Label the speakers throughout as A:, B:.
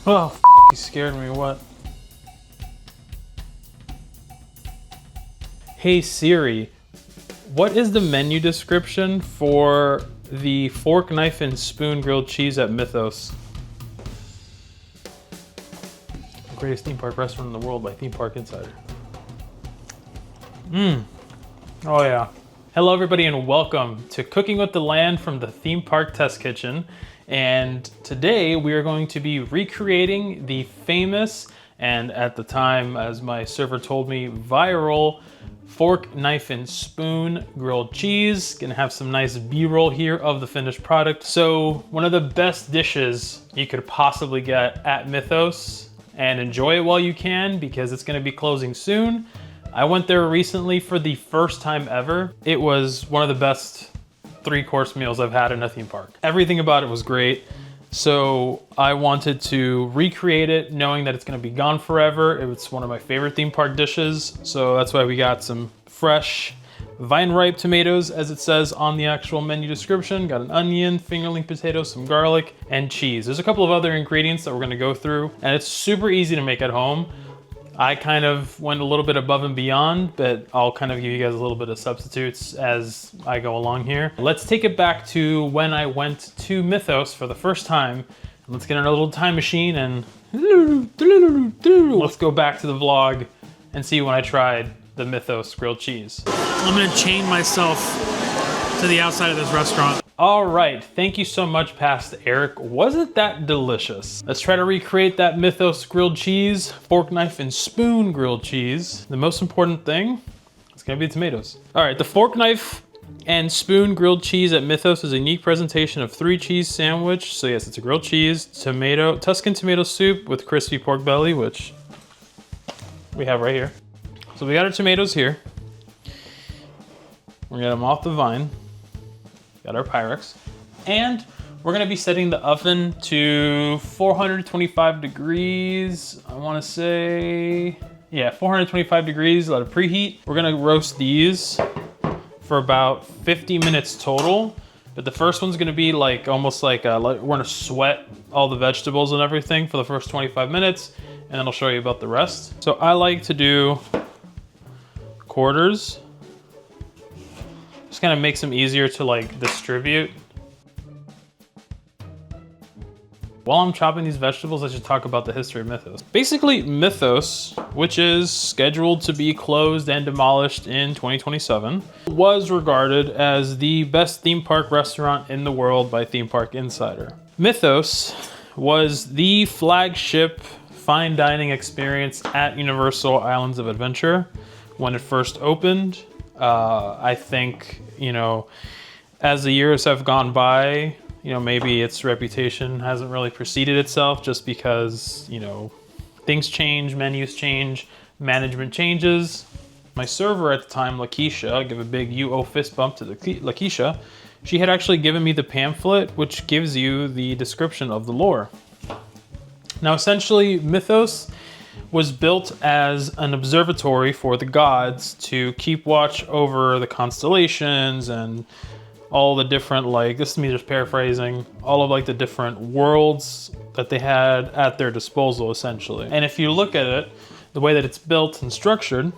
A: Oh, he scared me, what? Hey Siri, what is the menu description for the fork, knife, and spoon grilled cheese at Mythos? The greatest theme park restaurant in the world by Theme Park Insider. Oh yeah. Hello everybody and welcome to Cooking with the Land from the Theme Park Test Kitchen. And today we are going to be recreating the famous, and at the time, as my server told me, viral fork, knife, and spoon grilled cheese. Gonna have some nice B-roll here of the finished product. So one of the best dishes you could possibly get at Mythos, and enjoy it while you can because it's gonna be closing soon. I went there recently for the first time ever. It was one of the best 3-course meals I've had in a theme park. Everything about it was great. So I wanted to recreate it knowing that it's gonna be gone forever. It's one of my favorite theme park dishes. So that's why we got some fresh vine-ripe tomatoes, as it says on the actual menu description. Got an onion, fingerling potatoes, some garlic, and cheese. There's a couple of other ingredients that we're gonna go through, and it's super easy to make at home. I kind of went a little bit above and beyond, but I'll kind of give you guys a little bit of substitutes as I go along here. Let's take it back to when I went to Mythos for the first time. Let's get in our little time machine and let's go back to the vlog and see when I tried the Mythos grilled cheese. I'm gonna chain myself to the outside of this restaurant. All right, thank you so much, Past Eric. Wasn't that delicious? Let's try to recreate that Mythos grilled cheese, fork, knife, and spoon grilled cheese. The most important thing is gonna be the tomatoes. All right, the fork, knife, and spoon grilled cheese at Mythos is a unique presentation of 3-cheese sandwich. So yes, it's a grilled cheese, tomato, Tuscan tomato soup with crispy pork belly, which we have right here. So we got our tomatoes here. We're gonna get them off the vine. Got our Pyrex, and we're gonna be setting the oven to 425 degrees. I wanna say, yeah, 425 degrees, let it preheat. We're gonna roast these for about 50 minutes total, but the first one's gonna be like, almost like, we're gonna sweat all the vegetables and everything for the first 25 minutes, and then I'll show you about the rest. So I like to do quarters. Just kind of makes them easier to like distribute. While I'm chopping these vegetables, I should talk about the history of Mythos. Basically, Mythos, which is scheduled to be closed and demolished in 2027, was regarded as the best theme park restaurant in the world by Theme Park Insider. Mythos was the flagship fine dining experience at Universal Islands of Adventure when it first opened. I think, you know, as the years have gone by, you know, maybe its reputation hasn't really preceded itself just because, you know, things change, menus change, management changes. My server at the time, Lakeisha, I'll give a big UO fist bump to Lakeisha. She had actually given me the pamphlet, which gives you the description of the lore. Now, essentially, Mythos was built as an observatory for the gods to keep watch over the constellations and all the different, like, this is me just paraphrasing, all of like the different worlds that they had at their disposal, essentially. And if you look at it, the way that it's built and structured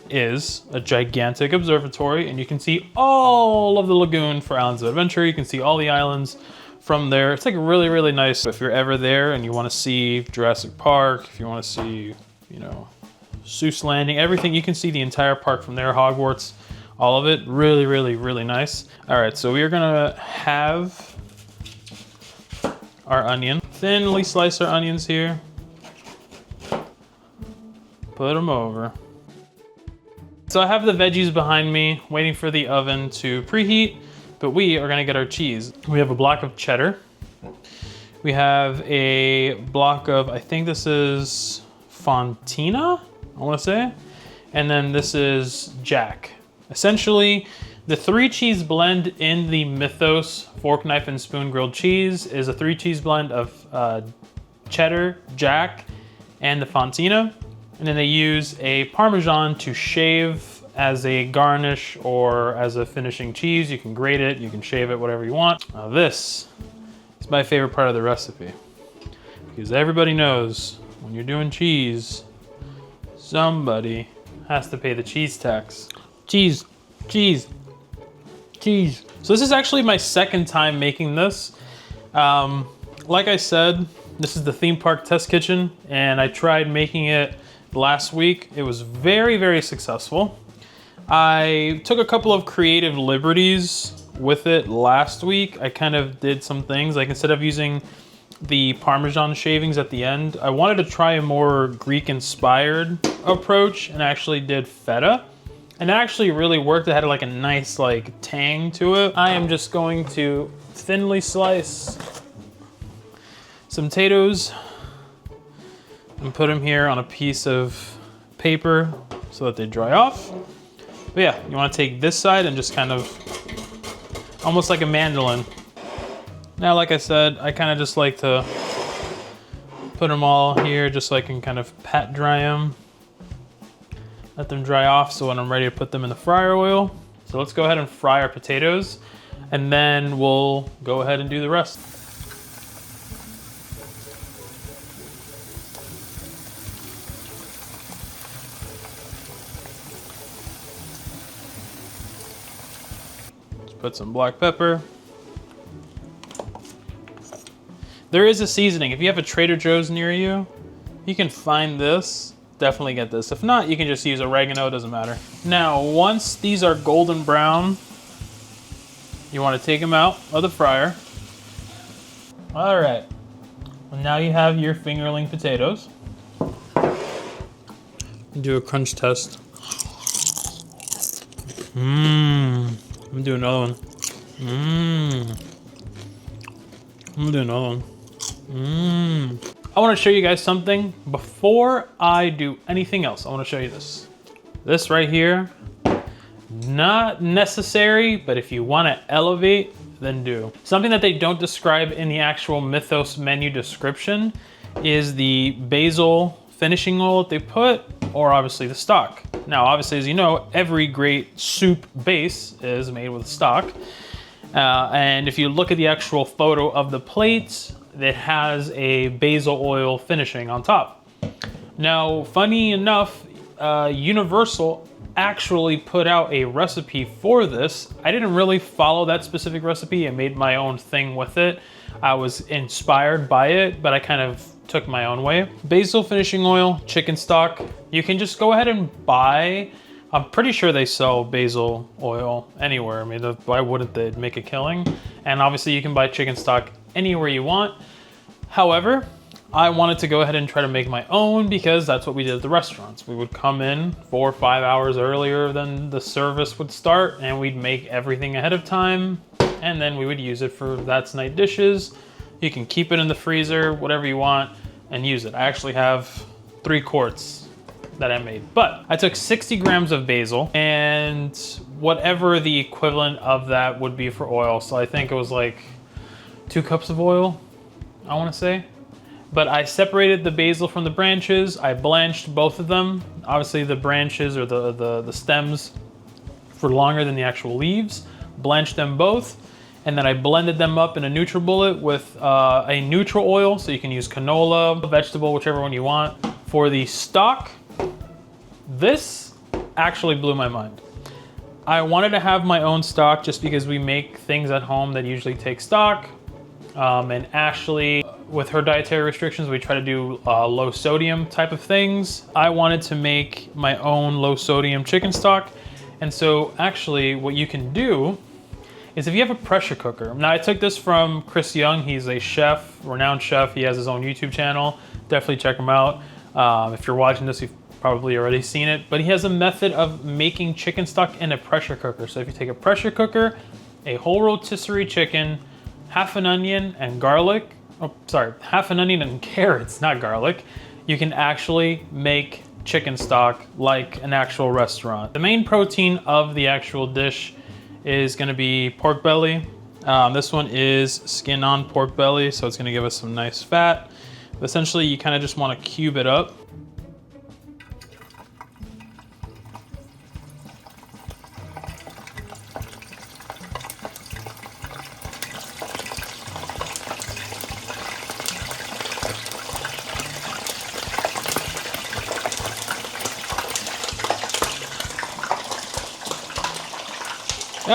A: is a gigantic observatory, and you can see all of the lagoon for Islands of Adventure. You can see all the islands from there. It's like really, really nice. If you're ever there and you want to see Jurassic Park, if you want to see, you know, Seuss Landing, everything, you can see the entire park from there, Hogwarts, all of it. Really, really, really nice. All right, so we are gonna have our onion. Thinly slice our onions here. Put them over. So I have the veggies behind me, waiting for the oven to preheat. But we are gonna get our cheese. We have a block of cheddar. We have a block of, I think this is Fontina, I wanna say. And then this is Jack. Essentially, the 3-cheese blend in the Mythos fork, knife, and spoon grilled cheese is a 3-cheese blend of cheddar, Jack, and the Fontina. And then they use a Parmesan to shave as a garnish or as a finishing cheese. You can grate it, you can shave it, whatever you want. Now this is my favorite part of the recipe. Because everybody knows when you're doing cheese, somebody has to pay the cheese tax. Cheese, cheese, cheese. So this is actually my second time making this. Like I said, this is the theme park test kitchen, and I tried making it last week. It was very, very successful. I took a couple of creative liberties with it last week. I kind of did some things, like instead of using the Parmesan shavings at the end, I wanted to try a more Greek-inspired approach and actually did feta. And it actually really worked. It had like a nice like tang to it. I am just going to thinly slice some potatoes and put them here on a piece of paper so that they dry off. But yeah, you want to take this side and just kind of, almost like a mandolin. Now, like I said, I kind of just like to put them all here just so I can kind of pat dry them. Let them dry off so when I'm ready to put them in the fryer oil. So let's go ahead and fry our potatoes, and then we'll go ahead and do the rest. Let's put some black pepper. There is a seasoning. If you have a Trader Joe's near you, you can find this. Definitely get this. If not, you can just use oregano, it doesn't matter. Now, once these are golden brown, you want to take them out of the fryer. All right. Well, now you have your fingerling potatoes. Do a crunch test. I'm gonna do another one. I'm gonna do another one. I want to show you guys something. Before I do anything else, I want to show you this. This right here, not necessary, but if you want to elevate, then do. Something that they don't describe in the actual Mythos menu description is the basil finishing oil that they put, or obviously the stock. Now, obviously, as you know, every great soup base is made with stock. And if you look at the actual photo of the plate, it has a basil oil finishing on top. Now, funny enough, Universal actually put out a recipe for this. I didn't really follow that specific recipe. I made my own thing with it. I was inspired by it, but I kind of took my own way. Basil finishing oil, chicken stock. You can just go ahead and buy, I'm pretty sure they sell basil oil anywhere. I mean, why wouldn't they make a killing? And obviously you can buy chicken stock anywhere you want. However, I wanted to go ahead and try to make my own because that's what we did at the restaurants. We would come in 4 or 5 hours earlier than the service would start, and we'd make everything ahead of time, and then we would use it for that's night dishes. You can keep it in the freezer, whatever you want, and use it. I actually have 3 quarts that I made. But I took 60 grams of basil and whatever the equivalent of that would be for oil. So I think it was like 2 cups of oil, I want to say. But I separated the basil from the branches. I blanched both of them. Obviously the branches or the stems for longer than the actual leaves. Blanched them both. And then I blended them up in a NutriBullet with a neutral oil. So you can use canola, vegetable, whichever one you want. For the stock, this actually blew my mind. I wanted to have my own stock just because we make things at home that usually take stock. And Ashley, with her dietary restrictions, we try to do low sodium type of things. I wanted to make my own low sodium chicken stock. And so actually what you can do is if you have a pressure cooker. Now I took this from Chris Young. He's a chef, renowned chef. He has his own YouTube channel. Definitely check him out. If you're watching this, you've probably already seen it, but he has a method of making chicken stock in a pressure cooker. So if you take a pressure cooker, a whole rotisserie chicken, half an onion and garlic, half an onion and carrots, not garlic, you can actually make chicken stock like an actual restaurant. The main protein of the actual dish is gonna be pork belly. This one is skin on pork belly, so it's gonna give us some nice fat. But essentially, you kind of just wanna cube it up.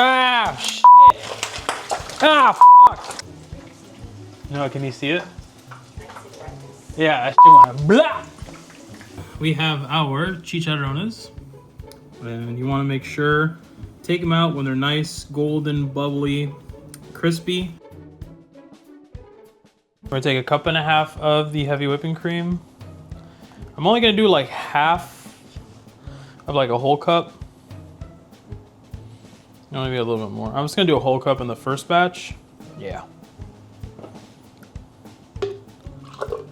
A: Ah, shit. Ah, fuck. No, can you see it? Yeah, that shit went blah. We have our chicharrones. And you want to make sure, take them out when they're nice, golden, bubbly, crispy. We're gonna take a cup and a half of the heavy whipping cream. I'm only gonna do like half of like a whole cup. Maybe a little bit more. I'm just gonna do a whole cup in the first batch. Yeah.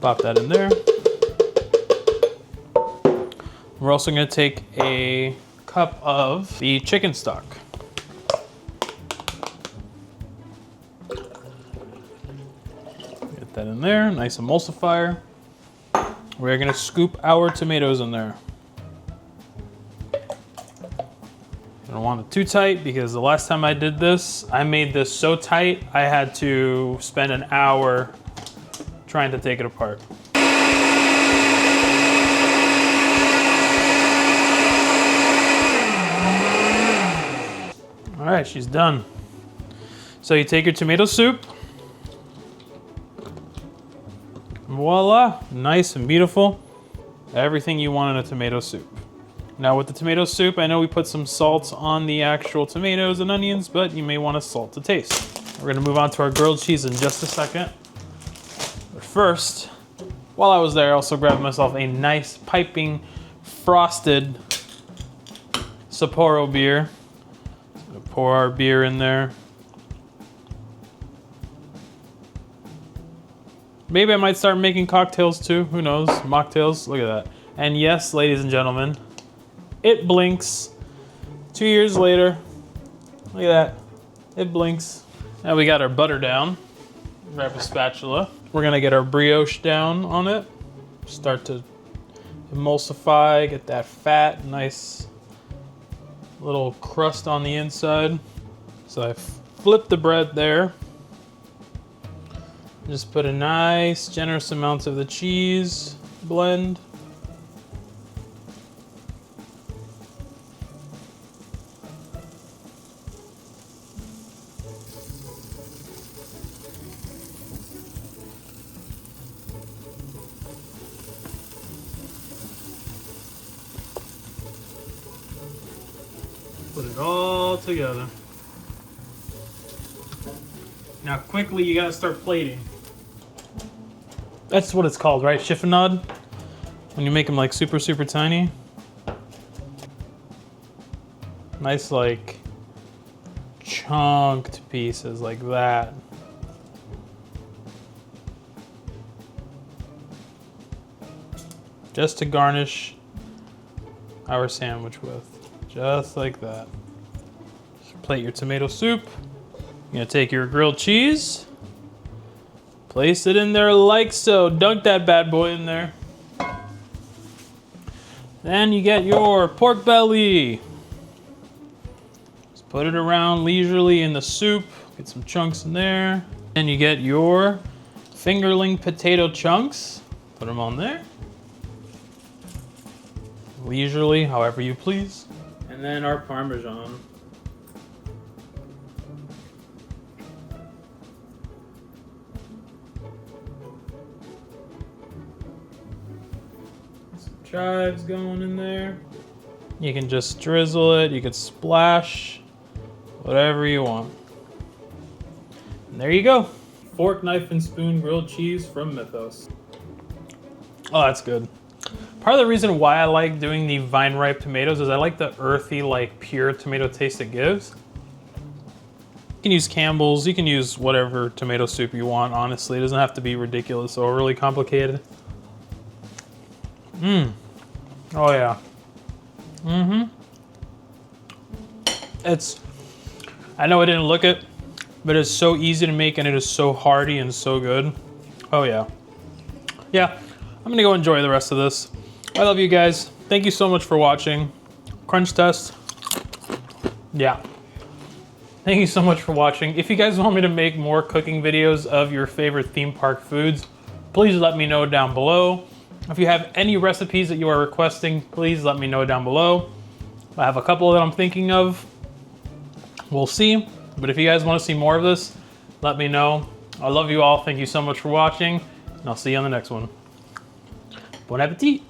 A: Pop that in there. We're also gonna take a cup of the chicken stock. Get that in there, nice emulsifier. We're gonna scoop our tomatoes in there. I don't want it too tight because the last time I did this, I made this so tight, I had to spend an hour trying to take it apart. All right, she's done. So you take your tomato soup. Voila, nice and beautiful. Everything you want in a tomato soup. Now with the tomato soup, I know we put some salt on the actual tomatoes and onions, but you may want to salt to taste. We're gonna move on to our grilled cheese in just a second. But first, while I was there, I also grabbed myself a nice piping frosted Sapporo beer. Pour our beer in there. Maybe I might start making cocktails too, who knows, mocktails, look at that. And yes, ladies and gentlemen, it blinks. 2 years later, look at that, it blinks. Now we got our butter down, grab a spatula. We're gonna get our brioche down on it. Start to emulsify, get that fat, nice little crust on the inside. So I flip the bread there. Just put a nice generous amount of the cheese blend. Put it all together. Now quickly you gotta start plating. That's what it's called, right? Chiffonade? When you make them like super, super tiny. Nice like chunked pieces like that. Just to garnish our sandwich with. Just like that. Plate your tomato soup. You're gonna take your grilled cheese. Place it in there like so. Dunk that bad boy in there. Then you get your pork belly. Just put it around leisurely in the soup. Get some chunks in there. Then you get your fingerling potato chunks. Put them on there. Leisurely, however you please. And then our Parmesan. Some chives going in there. You can just drizzle it, you could splash, whatever you want. And there you go. Fork, knife, and spoon grilled cheese from Mythos. Oh, that's good. Part of the reason why I like doing the vine ripe tomatoes is I like the earthy, like pure tomato taste it gives. You can use Campbell's, you can use whatever tomato soup you want, honestly. It doesn't have to be ridiculous or really complicated. Oh yeah. I know I didn't look it, but it's so easy to make and it is so hearty and so good. Oh yeah. Yeah, I'm gonna go enjoy the rest of this. I love you guys. Thank you so much for watching. Crunch test. Yeah. Thank you so much for watching. If you guys want me to make more cooking videos of your favorite theme park foods, please let me know down below. If you have any recipes that you are requesting, please let me know down below. I have a couple that I'm thinking of. We'll see. But if you guys want to see more of this, let me know. I love you all. Thank you so much for watching, and I'll see you on the next one. Bon appetit.